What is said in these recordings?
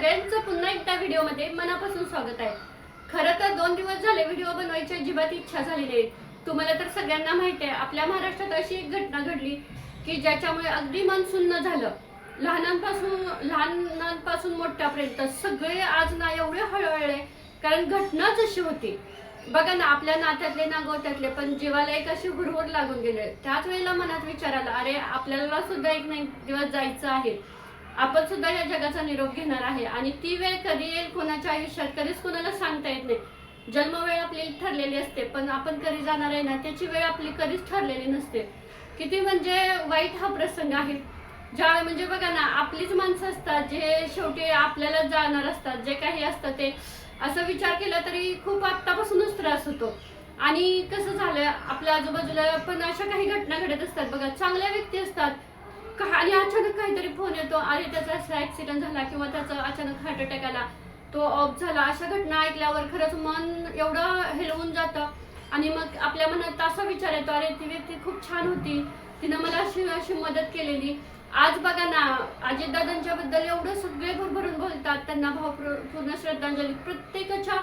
सगळ्यांचं पुन्हा एकदा व्हिडिओमध्ये मनापासून स्वागत आहे। खरं तर 2 दिवस झाले व्हिडिओ बनवायची अजिबात इच्छा झाली नाही। तुम्हाला तर सगळ्यांना माहिती आहे, आपल्या महाराष्ट्रात अशी एक घटना घडली की ज्याच्यामुळे अगदी मन सुन्न झालं। लहानांपासून मोठ्यापर्यंत सगळे आज ना एवढे हळहळले, कारण घटनाच अशी होती। बघा ना, आपल्या नात्यातले ना गोत्यातले पण जीवाला एक अशी हुरहुर लागून गेले। त्याच वेळेला मनात विचार आला, अरे आपल्याला सुद्धा एक नाही दिवस जायचं आहे, आपण सुद्धा या जगाचा निरोप घेणार आहे आणि ती वेळ कधी येईल कोणाच्या आयुष्यात कधीच कोणाला सांगता येत नाही। जन्मवेळ आपली ठरलेली असते, पण आपण कधी जाणार आहे ना त्याची वेळ आपली कधीच ठरलेली नसते। किती म्हणजे वाईट हा प्रसंग आहे। ज्या म्हणजे बघा ना, आपलीच माणसं असतात जे शेवटी आपल्याला जाणार असतात, जे काही असतं ते असं विचार केला तरी खूप आत्तापासूनच त्रास होतो। आणि कसं झालं, आपल्या आजूबाजूला पण अशा काही घटना घडत असतात बघा, चांगल्या व्यक्ती असतात आणि अचानक काहीतरी फोन येतो, अरे त्याचा असा ऍक्सिडेंट झाला किंवा त्याचा अचानक हार्ट अटॅक आला, तो ऑफ झाला। अशा घटना ऐकल्यावर खरंच मन एवढं हेलवून जातं आणि मग आपल्या मनात असा विचार येतो, अरे ती व्यक्ती खूप छान होती, तिनं मला अशी अशी मदत केलेली। आज बघा ना, अजितदादांच्या बद्दल एवढं सगळे भरभरून बोलतात, त्यांना भावपूर्ण श्रद्धांजली। प्रत्येकाच्या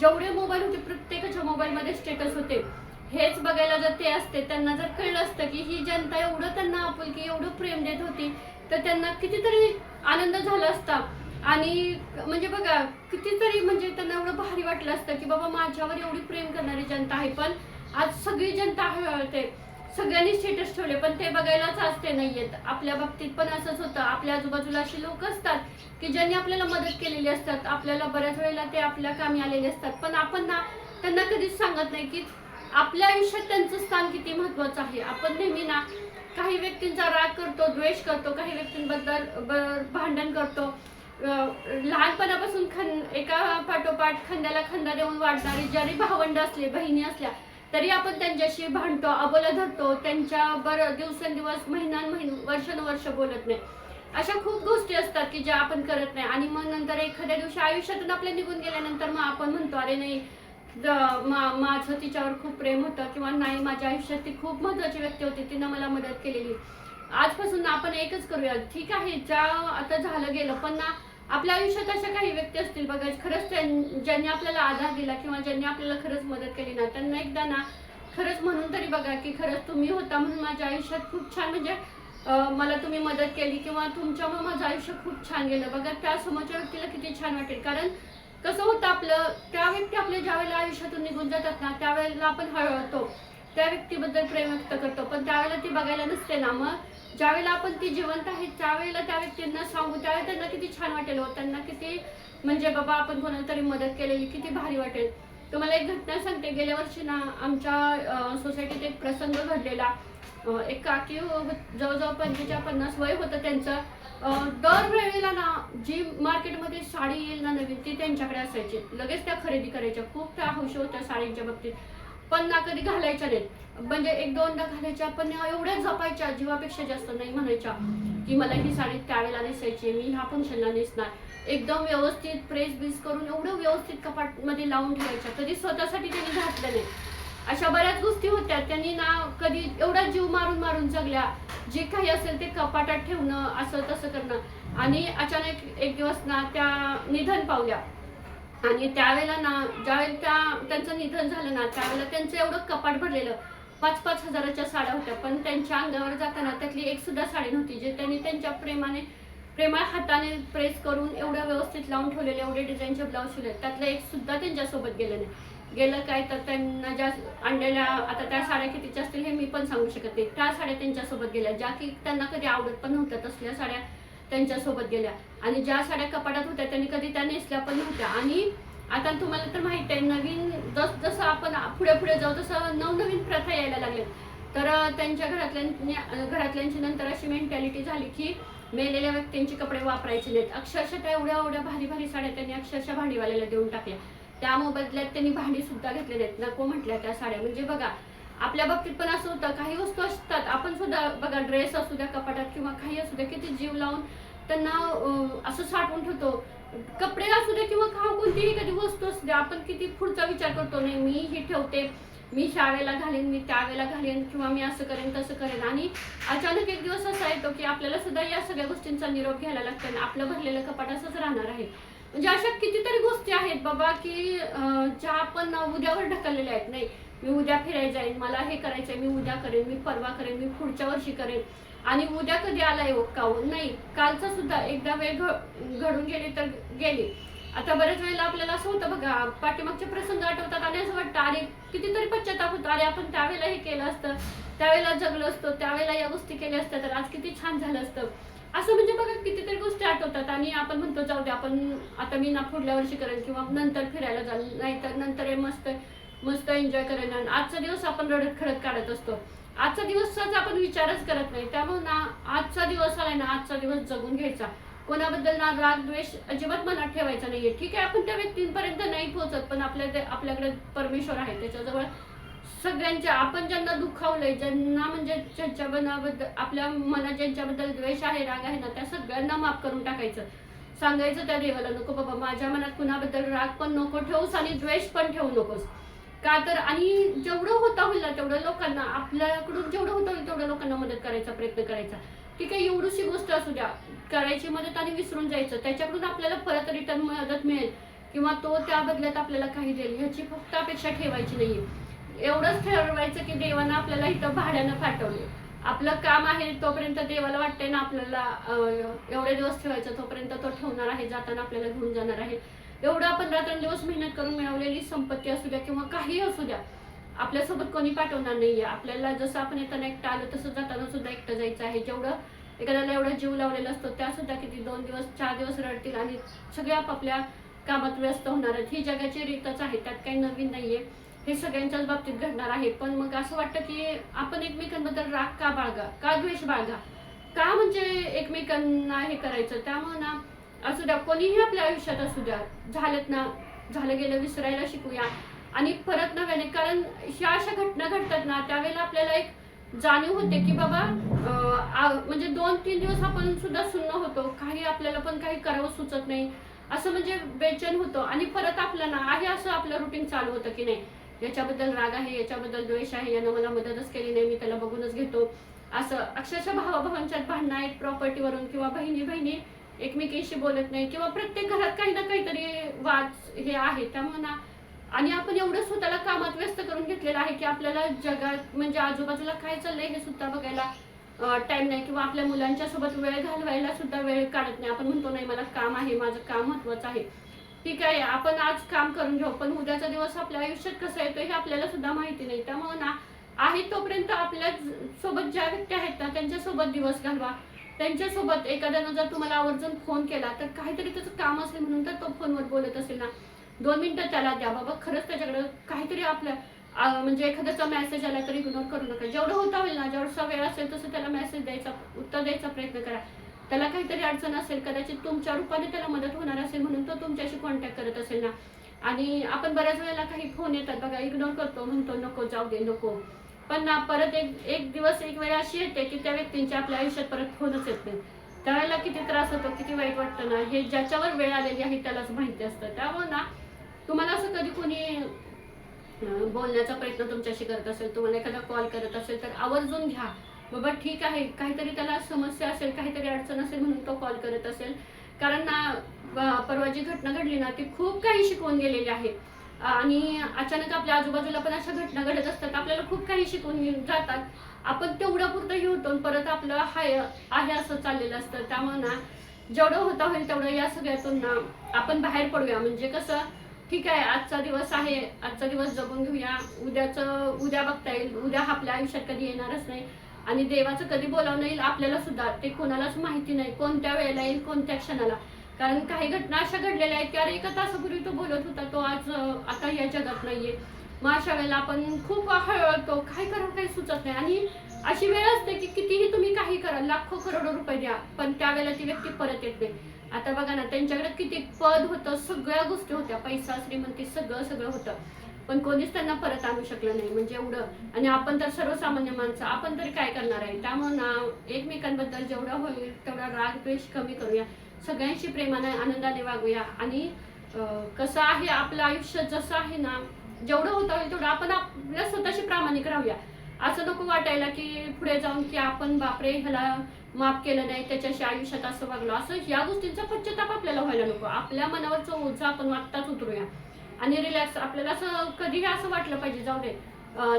जेवढे मोबाईल होते प्रत्येकाच्या मोबाईलमध्ये स्टेटस होते। हेच बघायला जर ते असते, त्यांना जर कळलं असतं की ही जनता एवढं त्यांना आपुलकी एवढं प्रेम देत होती, तर त्यांना कितीतरी आनंद झाला असता। आणि म्हणजे बघा, कितीतरी म्हणजे त्यांना एवढं भारी वाटलं असतं की बाबा माझ्यावर एवढी प्रेम करणारी जनता आहे। पण आज सगळी जनता हळहळते, सगळ्यांनी स्टेटस ठेवले, पण ते बघायलाच आज ते नाहीयेत। आपल्या बाबतीत पण असंच होतं, आपल्या आजूबाजूला अशी लोक असतात की ज्यांनी आपल्याला मदत केलेली असतात, आपल्याला बऱ्याच वेळेला ते आपल्या कामी आलेले असतात, पण आपण ना त्यांना कधीच सांगत नाही की आपल्या आयुष्यात त्यांचं स्थान किती महत्त्वाचं आहे। आपण नेहमी ना काही व्यक्तींचा राग करतो, द्वेष करतो, काही व्यक्तींबद्दल भांडण करतो। लहानपणापासून एका पाठोपाठ खांद्याला खांदा देऊन वाढणारी जरी भावंड असले, बहिणी असल्या, तरी आपण त्यांच्याशी भांडतो, अबोला धरतो, त्यांच्या दिवसेंदिवस वर्षानुवर्ष बोलत नाही। अशा खूप गोष्टी असतात की ज्या आपण करत नाही आणि मग नंतर एखाद्या दिवशी आयुष्यातून आपल्या निघून गेल्यानंतर मग आपण म्हणतो, अरे नाही माझं तिच्यावर खूप प्रेम होतं किंवा नाही माझ्या आयुष्यात ती खूप महत्त्वाची व्यक्ती होती, तिनं मला मदत केलेली। आजपासून आपण एकच करूया, ठीक आहे ज्या आता झालं गेलं, पण ना आपल्या आयुष्यात अशा काही व्यक्ती असतील बघा, खरंच ज्यांनी आपल्याला आधार दिला किंवा ज्यांनी आपल्याला खरंच मदत केली ना, त्यांना एकदा ना खरंच म्हणून तरी बघा की खरंच तुम्ही होता म्हणून माझ्या आयुष्यात खूप छान, म्हणजे मला तुम्ही मदत केली किंवा तुमच्यामुळे माझं आयुष्य खूप छान गेलं। बघा त्या समोरच्या व्यक्तीला किती छान वाटेल, कारण कसं होतं आपलं, त्या व्यक्ती आपल्या ज्या वेळेला आयुष्यातून निघून जातात ना त्यावेळेला आपण हळहळतो, त्या व्यक्तीबद्दल प्रेम व्यक्त करतो, पण त्यावेळेला ती बघायला नसते ना। मग ज्यावेळेला आपण ती जिवंत आहे त्यावेळेला त्या व्यक्तींना सांगू, त्यावेळेला त्यांना किती छान वाटेल हो, त्यांना किती म्हणजे बाबा आपण कोणाला तरी मदत केलेली किती भारी वाटेल। तुम्हाला एक घटना सांगते, गेल्या वर्षी ना आमच्या सोसायटीत एक प्रसंग घडलेला। एक काकी जवळजवळ 45-50 वय होतं त्यांचं। दरवेळेला ना जी मार्केटमध्ये साडी येईल ना नवीन, ती त्यांच्याकडे असायची, लगेच त्या खरेदी करायच्या, खूप त्या हौशी होत्या साडींच्या बाबतीत, पण ना कधी घालायच्या नाहीत, म्हणजे 1-2दा घालायच्या, पण एवढ्या जपायच्या, जीवापेक्षा जास्त नाही म्हणायच्या की मला ही साडी त्यावेळेला नेसायची, मी ह्या फंक्शनला नेसणार। एकदम व्यवस्थित प्रेस बीस करून एवढं व्यवस्थित कपाटमध्ये लावून ठेवायच्या, कधी स्वतःसाठी त्यांनी घातलं नाही। अशा बऱ्याच गोष्टी होत्या, त्यांनी ना कधी एवढा जीव मारून मारून जगल्या, जे काही असेल ते कपाटात ठेवणं, असं तसं करणं। आणि अचानक एक दिवस ना त्या निधन पावल्या आणि त्यावेळेला ना ज्यावेळेला त्यांचं निधन झालं ना त्यावेळेला त्यांचं एवढं कपाट भरलेलं, 5-5 हजाराच्या साड्या होत्या, पण त्यांच्या अंगावर जाताना त्यातली एक सुद्धा साडी नव्हती, जे त्यांनी त्यांच्या प्रेमळ हाताने प्रेस करून एवढं व्यवस्थित लावून ठेवलेले, एवढे डिझाईनचे ब्लाऊज शिवले, त्यातलं एक सुद्धा त्यांच्यासोबत गेलं नाही। गेलं काय तर त्यांना ज्या आणलेल्या, आता त्या साड्या कितीच्या असतील हे मी पण सांगू शकत नाही, त्या साड्या त्यांच्यासोबत गेल्या, ज्या की त्यांना कधी आवडत पण नव्हत्या तसल्या साड्या त्यांच्यासोबत गेल्या। आणि ज्या साड्या कपाटात होत्या त्यांनी कधी त्या नेसल्या पण नव्हत्या। आणि आता तुम्हाला तर माहित आहे, नवीन जसं आपण पुढे पुढे जाऊ तसं नवनवीन प्रथा यायला लागल्या, तर त्यांच्या घरातल्यांची नंतर अशी मेंटॅलिटी झाली की मेलेल्या व्यक्तींचे कपडे वापरायचे नाहीत। अक्षरशः त्या एवढ्या भारी भारी साड्या त्यांनी अक्षरशः भांडीवाल्याला देऊन टाकल्या, त्या मोबदल्यात त्यांनी भांडी सुद्धा घेतले नाहीत, नको म्हटल्या त्या साड्या। म्हणजे बघा आपल्या बाबतीत पण असं होतं, काही वस्तू असतात आपण सुद्धा बघा, ड्रेस असू द्या कपाटात किंवा काही असू द्या, किती जीव लावून त्यांना असं साठवून ठेवतो. कपडे असू दे किंवा कोणतीही एखादी वस्तू असू दे, आपण किती पुढचा विचार करतो, नाही मी ही ठेवते, मी ह्यावेळेला घालेन, मी त्यावेळेला घालेन, किंवा मी असं करेन तसं करेन. आणि अचानक एक दिवस असा येतो की आपल्याला सुद्धा या सगळ्या गोष्टींचा निरोप घ्यायला लागतो आणि आपलं भरलेलं कपाट असंच राहणार आहे. म्हणजे अशा कितीतरी गोष्टी आहेत बाबा की ज्या आपण उद्यावर ढकललेल्या आहेत. नाही मी उद्या फिरायला जाईन, मला हे करायचंय, मी उद्या करेन, मी परवा करेन, मी पुढच्या वर्षी करेन. आणि उद्या कधी आलाय काहून नाही, कालचा सुद्धा एकदा वेळ घडून गेली तर गेली. आता बऱ्याच वेळेला आपल्याला असं होतं बघा, पाठीमागचे प्रसंग आठवतात आणि असं वाटतं अरे कितीतरी पश्चाताप होतो, अरे आपण त्यावेळेला हे केलं असतं, त्यावेळेला जगलो असतो, त्यावेळेला या गोष्टी केल्या असत्या तर आज किती छान झालं असतं. असं म्हणजे बघा कितीतरी गोष्टी आठवतात आणि आपण म्हणतो जाऊ दे, आपण आता मी ना पुढल्या वर्षी करेन किंवा नंतर फिरायला जाईल, नाहीतर नंतर मस्त मस्त एन्जॉय करेन. आणि आजचा दिवस आपण रडत खडत काढत असतो. आजचा दिवसचाच आपण विचारच करत नाही. त्यामुळे ना आजचा दिवस आलाय ना, आजचा दिवस जगून घ्यायचा. कोणाबद्दल ना राग द्वेष अजिबात मनात ठेवायचा नाहीये. ठीक आहे आपण त्या व्यक्तींपर्यंत नाही पोहोचत, पण आपल्याकडे परमेश्वर आहे, त्याच्याजवळ सगळ्यांच्या आपण ज्यांना दुखावलंय, ज्यांना म्हणजे ज्यांच्या मनाबद्दल आपल्या मनात ज्यांच्याबद्दल द्वेष आहे, राग आहे ना, त्या सगळ्यांना माफ करून टाकायचं. सांगायचं त्या देवाला, नको बाबा माझ्या मनात कुणाबद्दल राग पण नको ठेवूस आणि द्वेष पण ठेवू नकोस. का तर आणि जेवढं होता होईल ना तेवढं लोकांना, आपल्याकडून जेवढं होता होईल तेवढ्या लोकांना मदत करायचा प्रयत्न करायचा. ठीक आहे एवढीशी गोष्ट असू द्या, करायची मदत आणि विसरून जायचं. त्याच्याकडून आपल्याला परत रिटर्न मदत मिळेल किंवा तो त्या बदल्यात आपल्याला काही देईल ह्याची फक्त अपेक्षा ठेवायची नाहीये. एवढंच ठरवायचं की देवानं आपल्याला इथं भाड्यानं पाठवले, आपलं काम आहे तोपर्यंत देवाला वाटतंय ना आपल्याला एवढे दिवस ठेवायचं, तोपर्यंत तो ठेवणार आहे, जाताना आपल्याला घेऊन जाणार आहे. एवढं आपण रात्रंदिवस मेहनत करून मिळवलेली संपत्ती असू द्या किंवा काही असू द्या, आपल्यासोबत कोणी पाठवणार नाहीये. आपल्याला जसं आपण येताना एकटं आलो तसं जाताना सुद्धा एकटं जायचं आहे. जेवढं एखाद्याला एवढा जीव लावलेला असतो त्या सुद्धा किती 2 दिवस 4 दिवस रडतील आणि सगळे आपापल्या कामात व्यस्त होणार आहेत. ही जगाची रीतच आहे, त्यात काही नवीन नाहीये, हे सगळ्यांच्याच बाबतीत घडणार आहे. पण मग असं वाटतं की आपण एकमेकांबद्दल राग का बाळगा, का द्वेष बाळगा, का म्हणजे एकमेकांना हे करायचं. त्यामुळे ना असू द्या, कोणीही आपल्या आयुष्यात असू द्या, झालेत ना, झालं गेलं विसरायला शिकूया आणि परत नव्याने, कारण ह्या अशा घटना घडतात ना त्यावेळेला आपल्याला एक जाणीव होते की बाबा म्हणजे 2-3 दिवस आपण सुद्धा सुन्न होतो, काही आपल्याला पण काही करावं सुचत नाही, असं म्हणजे बेचैन होतो. आणि परत आपलं ना आहे असं आपलं रुटीन चालू होतं की नाही याच्याबद्दल राग आहे, याच्याबद्दल द्वेष आहे, यानं मला मदतच केली नाही, मी त्याला बघूनच घेतो. असं अक्षरशः भावाभावांच्यात भांडणं आहेत प्रॉपर्टीवरून, किंवा बहिणी बहिणी एकमेकींशी बोलत नाही, किंवा प्रत्येक घरात काही ना काहीतरी वाद हे आहे. त्यामुळे ना आणि आपण एवढं स्वतःला कामात व्यस्त करून घेतलेलं आहे की आपल्याला जगात म्हणजे आजूबाजूला काय चाललंय हे सुद्धा बघायला टाइम नाही, किंवा आपल्या मुलांच्या सोबत वेळ घालवायला सुद्धा वेळ काढत नाही. आपण म्हणतो नाही मला काम आहे, माझं काम महत्वाचं आहे. ठीक आहे आपण आज काम करून घेऊ, पण उद्याचा दिवस आपल्या आयुष्यात कसा येतो हे आपल्याला सुद्धा माहिती नाही. त्यामुळे ना आहे तोपर्यंत आपल्या सोबत ज्या व्यक्ती आहेत ना त्यांच्यासोबत दिवस घालवा. त्यांच्यासोबत एखाद्यानं जर तुम्हाला आवर्जून फोन केला तर काहीतरी त्याचं काम असेल म्हणून तर तो फोनवर बोलत असेल ना, 2 मिनिटं त्याला द्या बाबा. खरंच त्याच्याकडे काहीतरी आपल्या म्हणजे एखाद्याचा मेसेज आला तरी इग्नोर करू नका. जेवढं होता होईल ना, जेवढा वेळ असेल तसं त्याला मेसेज द्यायचा, उत्तर द्यायचा प्रयत्न करा. त्याला काहीतरी अडचण असेल, कदाचित तुमच्या रूपाने त्याला मदत होणार असेल म्हणून तो तुमच्याशी कॉन्टॅक्ट करत असेल ना. आणि आपण बऱ्याच वेळेला काही फोन येतात बघा, इग्नोर करतो, म्हणतो नको जाऊ दे नको, पण ना परत एक दिवस एक वेळ अशी येते की त्या व्यक्तींच्या आपल्या आयुष्यात परत फोनच येत नाही. त्यावेळेला किती त्रास होतो, किती वाईट वाटतं ना, हे ज्याच्यावर वेळ आलेली आहे त्यालाच माहिती असतं. त्यामुळे ना तुम्हाला असं कधी कोणी बोलण्याचा प्रयत्न तुमच्याशी करत असेल, तुम्हाला एखादा कॉल करत असेल तर आवर्जून घ्या बाबा. ठीक आहे काहीतरी त्याला समस्या असेल, काहीतरी अडचण असेल म्हणून तो कॉल करत असेल. कारण ना परवा जी घटना घडली ना ती खूप काही शिकवून गेलेली आहे. आणि अचानक आपल्या आजूबाजूला पण अशा घटना घडत असतात, आपल्याला खूप काही शिकवून जातात. आपण तेवढं पुरतं हे होतो परत आपलं आहे असं चाललेलं असतं. त्यामुळे ना जेवढं होता होईल तेवढं या सगळ्यातून ना आपण बाहेर पडूया. म्हणजे कसं ठीक आहे आजचा दिवस आहे, आजचा दिवस जगून घेऊया, उद्या बघता येईल, उद्या आपल्या आयुष्यात कधी येणारच नाही आणि देवाचं कधी बोलावणं येईल आपल्याला सुद्धा ते कोणालाच माहिती नाही, कोणत्या वेळेला येईल, कोणत्या क्षणाला. कारण काही घटना अशा घडलेल्या आहेत की अरे 1 तासापूर्वी तो बोलत होता, तो आज आता या जगात नाहीये. मग अशा वेळेला आपण खूप हळहळतो, काय करावं काही सुचत नाही. आणि अशी वेळ असते की कितीही तुम्ही काही करा, लाखो करोडो रुपये द्या, पण त्यावेळेला ती व्यक्ती परत येत नाही. आता बघा ना त्यांच्याकडे किती पद होतं, सगळ्या गोष्टी होत्या, पैसा श्रीमंती सगळं होतं, पण कोणीच त्यांना परत आणू शकलं नाही. म्हणजे एवढं, आणि आपण तर सर्वसामान्य माणसं, आपण तरी काय करणार आहे. त्यामुळे ना एकमेकांबद्दल जेवढं होईल तेवढा राग द्वेष कमी करूया, सगळ्यांशी प्रेमाने आनंदाने वागूया. आणि कसं आहे आपलं आयुष्य जसं आहे ना, जेवढं होता होईल तेवढं आपण आपल्या स्वतःशी प्रामाणिक राहूया. असं नको वाटायला की पुढे जाऊन की आपण बापरे ह्याला माफ केलं नाही, त्याच्याशी आयुष्यात असं वागलो, असं या गोष्टींचा पश्चाताप आपल्याला व्हायला नको. आपल्या मनावरचं ओझं आपण आत्ताच उतरूया आणि रिलॅक्स. आपल्याला असं कधीही असं वाटलं पाहिजे जाऊ दे,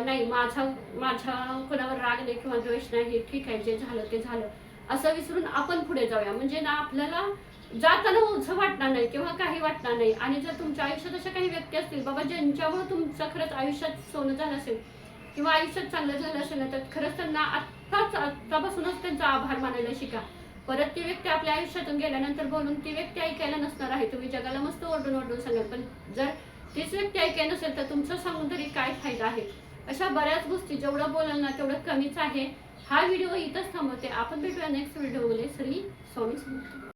नाही माझ्या कोणावर राग नाही किंवा द्वेष नाही, ठीक आहे जे झालं ते झालं, असं विसरून आपण पुढे जाऊया. म्हणजे ना आपल्याला जाताना ओझं वाटणार नाही किंवा काही वाटणार नाही. आणि जर तुमच्या आयुष्यात अशा काही व्यक्ती असतील बाबा ज्यांच्यामुळे तुमचं खरंच आयुष्यात सोनं झालं असेल किंवा आयुष्यात चांगलं झालं असेल ना, तर खरंच त्यांना आत्तापासूनच त्यांचा आभार मानायला शिका. परत ती व्यक्ती आपल्या आयुष्यातून गेल्यानंतर बोलून ती व्यक्ती ऐकायला नसणार आहे. तुम्ही जगाला मस्त ओरडून ओरडून सांगाल, पण जर तीच व्यक्ती ऐकायला नसेल तर तुमचं सांगून तरी काय फायदा आहे. अशा बऱ्याच गोष्टी जेवढं बोलाल ना तेवढं कमीच आहे. हा व्हिडिओ इथंच थांबवते. आपण भेटूया नेक्स्ट व्हिडिओमध्ये. श्री स्वामी समर्थ.